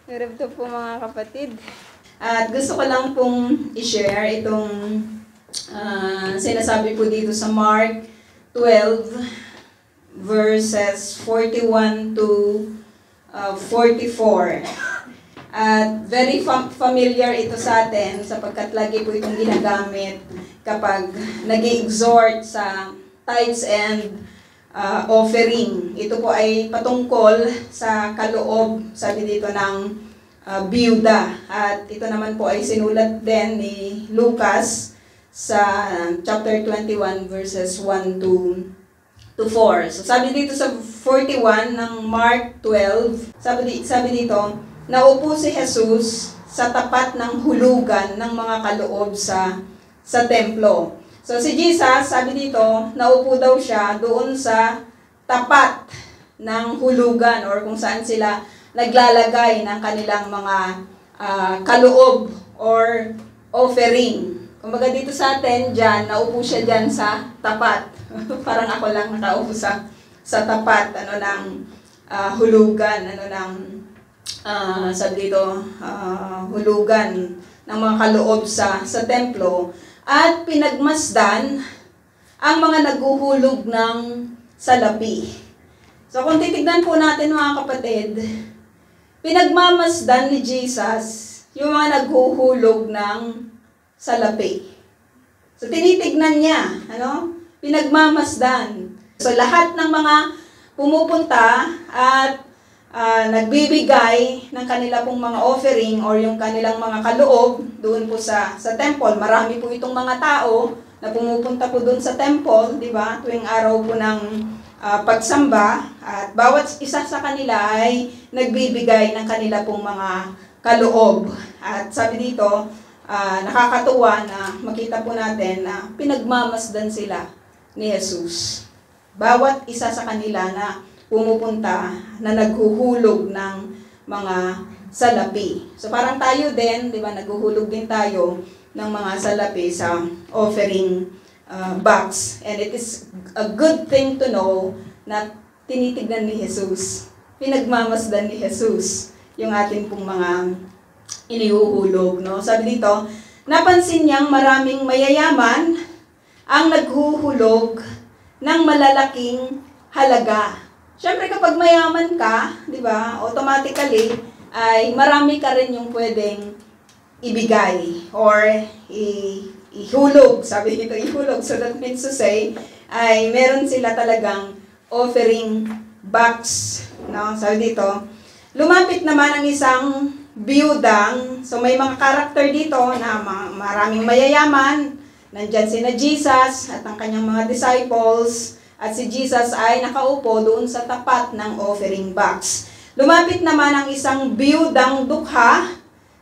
Ganito po mga kapatid. At gusto ko lang pong i-share itong sinasabi po dito sa Mark 12 verses 41 to 44. At very familiar ito sa atin sapagkat lagi po itong ginagamit kapag nag-i-exhort sa tithes and offering. Ito po ay patungkol sa kaloob, sabi dito, ng biyuda. At ito naman po ay sinulat din ni Lucas sa chapter 21 verses 1 to 4. So sabi dito sa 41 ng Mark 12, sabi dito, naupo si Jesus sa tapat ng hulugan ng mga kaloob sa templo. So si Jesus, sabi dito, naupo daw siya doon sa tapat ng hulugan or kung saan sila naglalagay ng kanilang mga kaloob or offering. Kumbaga dito sa atin, dyan, naupo siya dyan sa tapat. Parang ako lang nakaupo sa tapat ng hulugan, sabi dito, hulugan ng mga kaloob sa templo. At pinagmasdan ang mga naghuhulog ng salapi. So kung titignan po natin mga kapatid, pinagmamasdan ni Jesus yung mga naghuhulog ng salapi. So tinitignan niya, pinagmamasdan. So lahat ng mga pumupunta at nagbibigay ng kanila pong mga offering or yung kanilang mga kaloob doon po sa temple. Marami po itong mga tao na pumupunta po doon sa temple, di ba? Tuwing araw po ng pagsamba, at bawat isa sa kanila ay nagbibigay ng kanila pong mga kaloob. At sabi dito, nakakatuwa na makita po natin na pinagmamasdan sila ni Jesus. Bawat isa sa kanila na pumupunta na naghuhulog ng mga salapi. So parang tayo din, di ba, naghuhulog din tayo ng mga salapi sa offering box. And it is a good thing to know na tinitignan ni Jesus, pinagmamasdan ni Jesus yung ating pong mga inihuhulog. No? Sabi dito, napansin niyang maraming mayayaman ang naghuhulog ng malalaking halaga. Siyempre kapag mayaman ka, di ba, automatically ay marami ka rin yung pwedeng ibigay or ihulog. Sabi dito, ihulog. So that means to say, ay meron sila talagang offering box. No? Sabi dito, lumapit naman ang isang biyudang. So may mga karakter dito na maraming mayayaman. Nandyan sina Jesus at ang kanyang mga disciples. At si Jesus ay nakaupo doon sa tapat ng offering box. Lumapit naman ang isang biyudang dukha.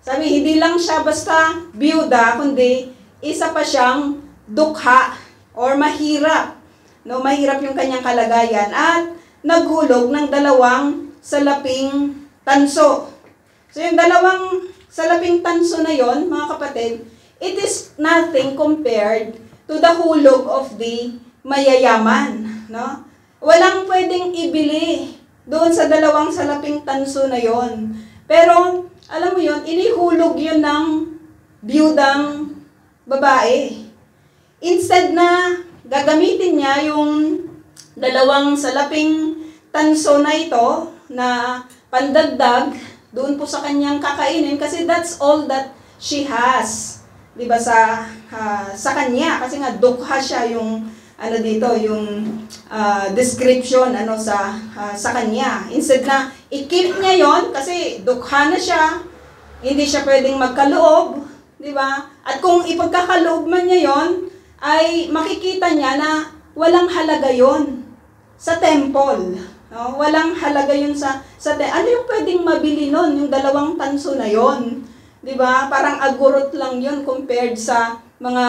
Sabi, hindi lang siya basta biyuda, kundi isa pa siyang dukha or mahirap. No, mahirap yung kanyang kalagayan. At naghulog ng 2 salaping tanso. So yung 2 salaping tanso na yon, mga kapatid, it is nothing compared to the hulog of the mayayaman, no? Walang pwedeng ibili doon sa 2 salaping tanso na yon. Pero, alam mo yon, inihulog yun ng biyudang babae. Instead na gagamitin niya yung 2 salaping tanso na ito na pandagdag doon po sa kanyang kakainin kasi that's all that she has. Diba sa kanya, kasi nga dukha siya yung dito, yung description sa kanya. Instead na i-keep niya yon kasi dukha na siya, hindi siya pwedeng magkaloob, di ba? At kung ipagkakaloob man niya yon, ay makikita niya na walang halaga yon sa temple. No? Walang halaga yun sa ano yung pwedeng mabili nun, yung 2 tanso na yon? Di ba? Parang agurot lang yon compared sa mga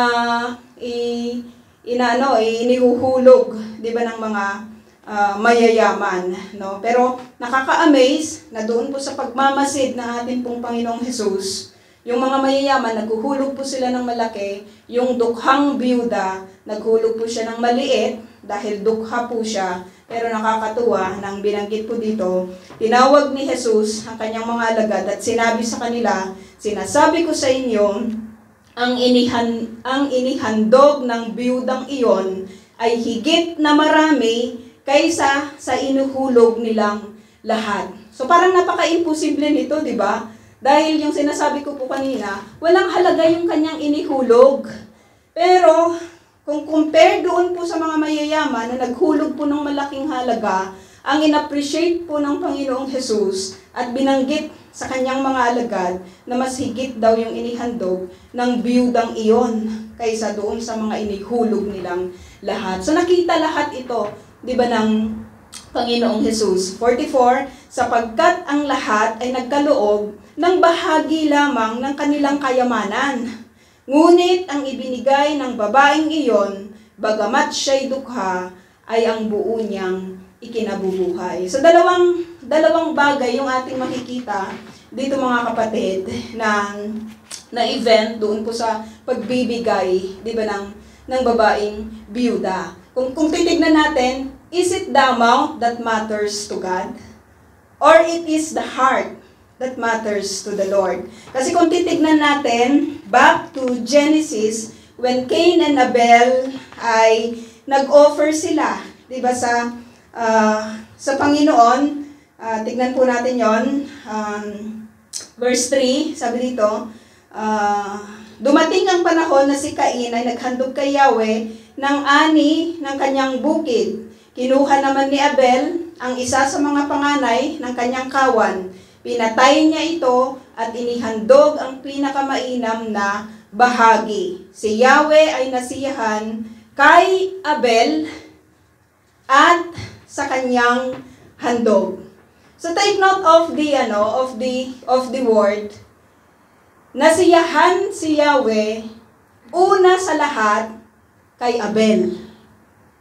inihuhulog, di ba, ng mga mayayaman, no? Pero nakaka-amaze na doon po sa pagmamasid ng ating pong Panginoong Jesus, yung mga mayayaman, naghuhulog po sila ng malaki, yung dukhang biyuda, naghulog po siya ng maliit, dahil dukha po siya, Pero nakakatuwa, nang binanggit po dito, tinawag ni Jesus ang kanyang mga alagad at sinabi sa kanila, sinasabi ko sa inyo, ang inihandog ng biyudang iyon ay higit na marami kaysa sa inuhulog nilang lahat. So parang napaka-imposible nito, di ba? Dahil yung sinasabi ko po kanina, walang halaga yung kanyang inihulog. Pero kung compare doon po sa mga mayayaman na naghulog po ng malaking halaga, ang in-appreciate po ng Panginoong Jesus at binanggit sa kanyang mga alagad na mas higit daw yung inihandog ng biyudang iyon kaysa doon sa mga inihulog nilang lahat. So nakita lahat ito, di ba, ng Panginoong Jesus. 44, sapagkat ang lahat ay nagkaloob ng bahagi lamang ng kanilang kayamanan. Ngunit ang ibinigay ng babaeng iyon, bagamat siya'y dukha, ay ang buo niyang ikinabubuhay. So dalawang bagay yung ating makikita dito mga kapatid na event doon po sa pagbibigay, di ba, ng babaeng biyuda. Kung titignan natin, is it the amount that matters to God? Or it is the heart that matters to the Lord? Kasi kung titignan natin, back to Genesis, when Cain and Abel ay nag-offer sila, di ba, sa Panginoon, tignan po natin yon, verse 3, sabi dito, dumating ang panahon na si Cain ay naghandog kay Yahweh ng ani ng kanyang bukid. Kinuha naman ni Abel ang isa sa mga panganay ng kanyang kawan. Pinatay niya ito at inihandog ang pinakamainam na bahagi. Si Yahweh ay nasiyahan kay Abel at sa kanyang handog. So take note of the word. Nasiyahan si Yahweh una sa lahat kay Abel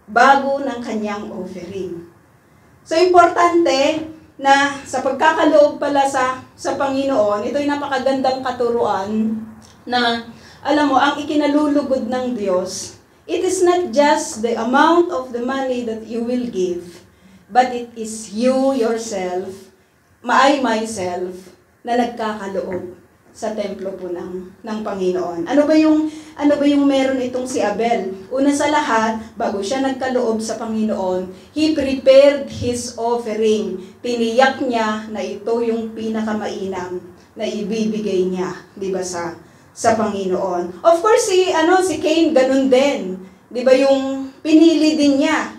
bago ng kanyang offering. So importante na sa pagkakaloob pala sa Panginoon, ito ay napakagandang katuruan na, alam mo, ang ikinalulugod ng Diyos, it is not just the amount of the money that you will give, but it is you yourself, myself, na nagkakaloob sa templo po ng Panginoon. Ano ba yung meron itong si Abel? Una sa lahat, bago siya nagkaloob sa Panginoon, he prepared his offering. Tiniyak niya na ito yung pinakamainam na ibibigay niya, di ba, sa Panginoon. Of course, si Cain ganun din. Di ba, yung pinili din niya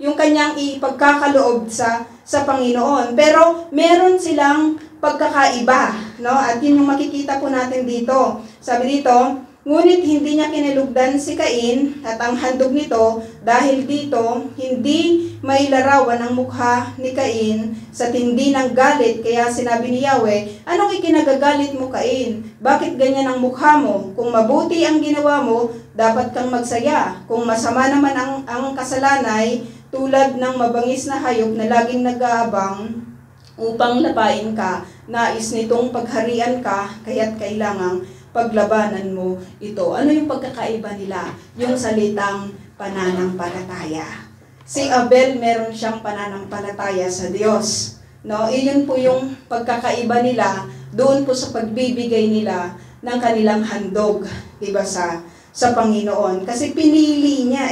yung kanyang ipagkakaloob sa Panginoon. Pero meron silang pagkakaiba, no? At yun yung makikita po natin dito. Sabi dito, ngunit hindi niya kinalugdan si Cain at ang handog nito dahil dito hindi may larawan ang mukha ni Cain sa tindi ng galit. Kaya sinabi ni Yahweh, anong ikinagagalit mo, Cain? Bakit ganyan ang mukha mo? Kung mabuti ang ginawa mo, dapat kang magsaya. Kung masama naman ang kasalanay, tulad ng mabangis na hayop na laging nag-aabang upang lapain ka, nais nitong pagharian ka, kaya't kailangang paglabanan mo ito. Ano yung pagkakaiba nila? Yung salitang pananampalataya. Si Abel, meron siyang pananampalataya sa Diyos. No? Iyon po yung pagkakaiba nila doon po sa pagbibigay nila ng kanilang handog, diba, sa Panginoon. Kasi pinili niya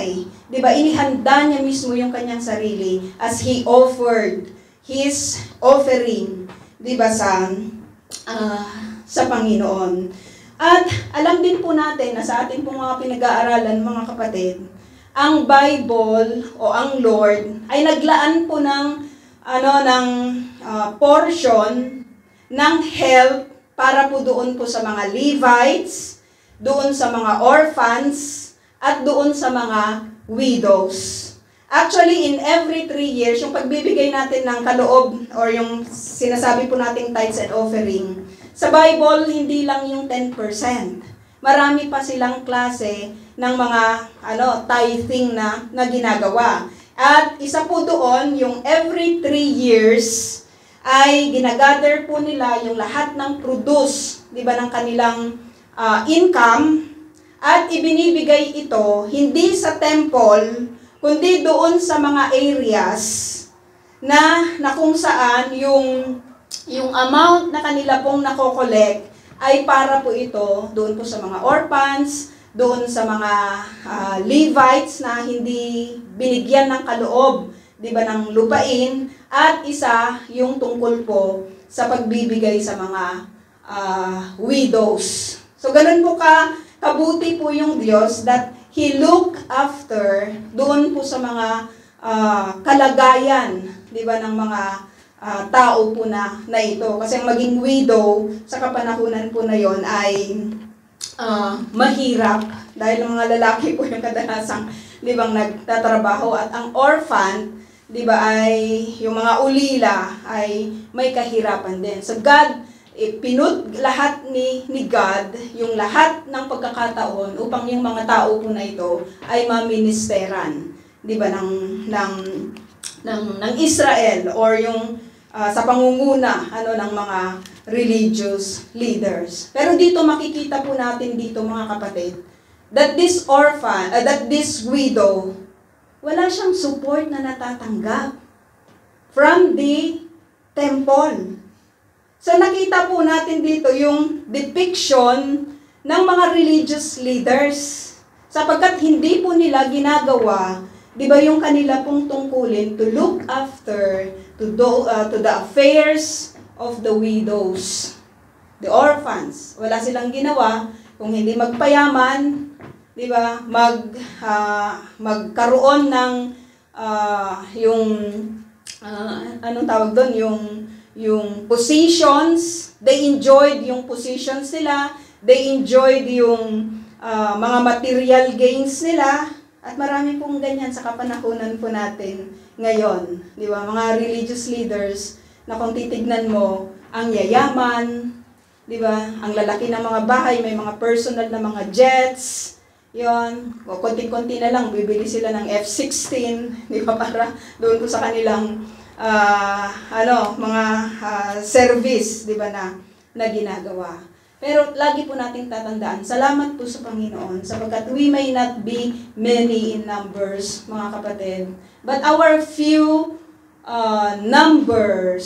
diba, inihanda niya mismo yung kanyang sarili as he offered his offering, diba, sa Panginoon. At alam din po natin na sa ating pong mga pinag-aaralan, mga kapatid, ang Bible o ang Lord ay naglaan po ng portion ng help para po doon po sa mga Levites, doon sa mga orphans, at doon sa mga widows. Actually, in every 3 years, yung pagbibigay natin ng kaloob or yung sinasabi po nating tithes and offering, sa Bible, hindi lang yung 10%. Marami pa silang klase ng mga tithing na ginagawa. At isa po doon, yung every 3 years, ay ginagather po nila yung lahat ng produce, di ba, ng kanilang income, at ibinibigay ito hindi sa temple kundi doon sa mga areas na kung saan yung amount na kanila pong nakokolekt ay para po ito doon po sa mga orphans, doon sa mga Levites na hindi binigyan ng kaloob, di ba, ng lupain, at isa yung tungkol po sa pagbibigay sa mga widows. So ganun po kabuti po yung Diyos that He look after doon po sa mga kalagayan, di ba, ng mga tao po na ito. Kasi ang maging widow sa kapanahunan po na yon ay mahirap dahil ang mga lalaki po yung kadalasang, di ba, nagtatrabaho, at ang orphan, di ba, ay yung mga ulila ay may kahirapan din. So God, pinut lahat ni God yung lahat ng pagkakataon upang yung mga tao po na ito ay maministeran, di ba, ng Israel, or yung sa pangunguna ng mga religious leaders. Pero dito makikita po natin dito, mga kapatid, that this orphan, that this widow, wala siyang support na natatanggap from the temple. So nakita po natin dito yung depiction ng mga religious leaders, sapagkat hindi po nila ginagawa, di ba, yung kanila pong tungkulin to look after to the affairs of the widows, the orphans. Wala silang ginawa kung hindi magpayaman, di ba, magkaroon ng anong tawag doon, yung positions. They enjoyed yung positions nila, they enjoyed yung mga material gains nila, at marami pong ganyan sa kapanahunan po natin ngayon, di ba, mga religious leaders na kung titignan mo, ang yayaman, di ba, ang lalaki ng mga bahay, may mga personal na mga jets, yon, o konti-konti na lang, bibili sila ng F-16, di ba, para doon po sa kanilang mga service, di ba, na ginagawa. Pero lagi po nating tatandaan, salamat po sa Panginoon, sapagkat we may not be many in numbers, mga kapatid, but our few number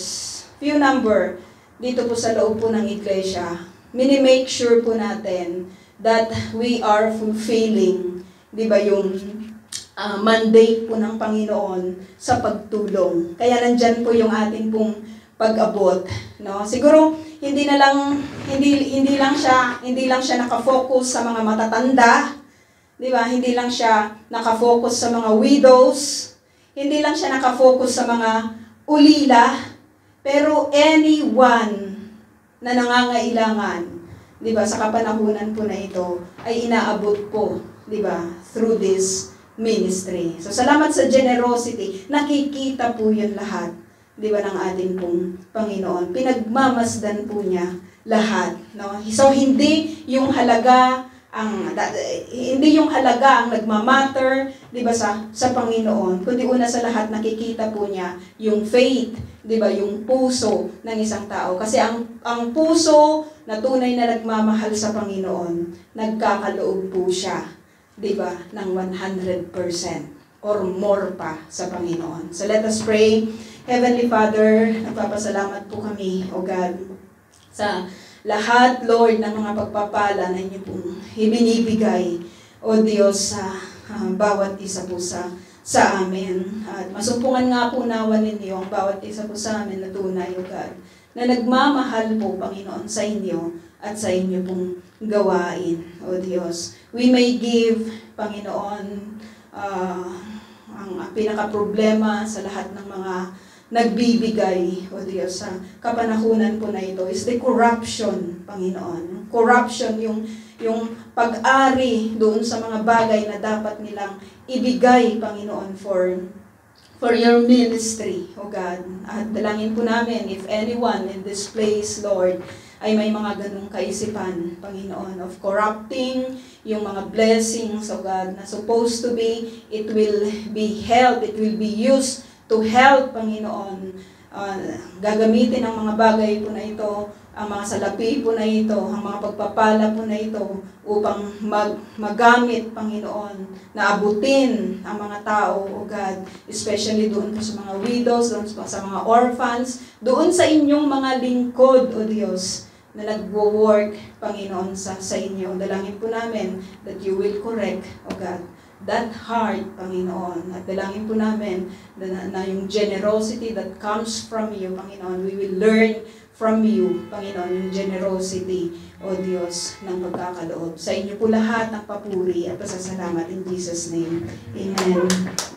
dito po sa loob po ng iglesia, mini-make sure po natin that we are fulfilling, di ba, yung mandate po ng Panginoon sa pagtulong. Kaya nandyan po yung ating pong pag-abot, no? Siguro hindi lang siya nakafocus sa mga matatanda, di ba? Hindi lang siya nakafocus sa mga widows, hindi lang siya nakafocus sa mga ulila, pero anyone na nangangailangan, di ba, sa kapanahunan po na ito ay inaabot po, di ba, through this ministry. So salamat sa generosity, nakikita po yun lahat, di ba, ng ating pong Panginoon. Pinagmamasdan po niya lahat, no? So hindi yung halaga ang nagmamatter, di ba, sa Panginoon, kundi una sa lahat nakikita po niya yung faith, di ba, yung puso ng isang tao. Kasi ang puso na tunay na nagmamahal sa Panginoon, nagkakaloob po siya, di ba, ng 100% or more pa sa Panginoon. So let us pray. Heavenly Father, nagpapasalamat po kami, O God, sa lahat, Lord, ng mga pagpapala na inyo pong ibinibigay, O Diyos, sa bawat isa po sa amin. At masumpungan nga po nawa ninyo ang bawat isa po sa amin na tunay, O God, na nagmamahal po, Panginoon, sa inyo at sa inyo pong gawain, O Diyos. We may give, Panginoon, ang pinaka-problema sa lahat ng mga nagbibigay, O Diyos, sa kapanahunan po na ito is the corruption, Panginoon. Corruption, yung pag-ari doon sa mga bagay na dapat nilang ibigay, Panginoon, for your ministry, O God. At dalangin po namin, if anyone in this place, Lord, ay may mga ganung kaisipan, Panginoon, of corrupting yung mga blessings, O God, na supposed to be, it will be held, it will be used to help, Panginoon, gagamitin ang mga bagay po na ito ang mga salapi po na ito, ang mga pagpapala po na ito upang magamit, Panginoon, na abutin ang mga tao, O God, especially doon po sa mga widows, doon sa mga orphans, doon sa inyong mga lingkod, O Diyos, na nagwo-work, Panginoon, sa inyo. Dalangin po namin that you will correct, O God, that heart, Panginoon. At dalangin po namin na yung generosity that comes from you, Panginoon, we will learn from you, Panginoon, yung generosity, O Diyos, ng pagkakaloob. Sa inyo po lahat ng papuri at pasasalamat in Jesus' name. Amen.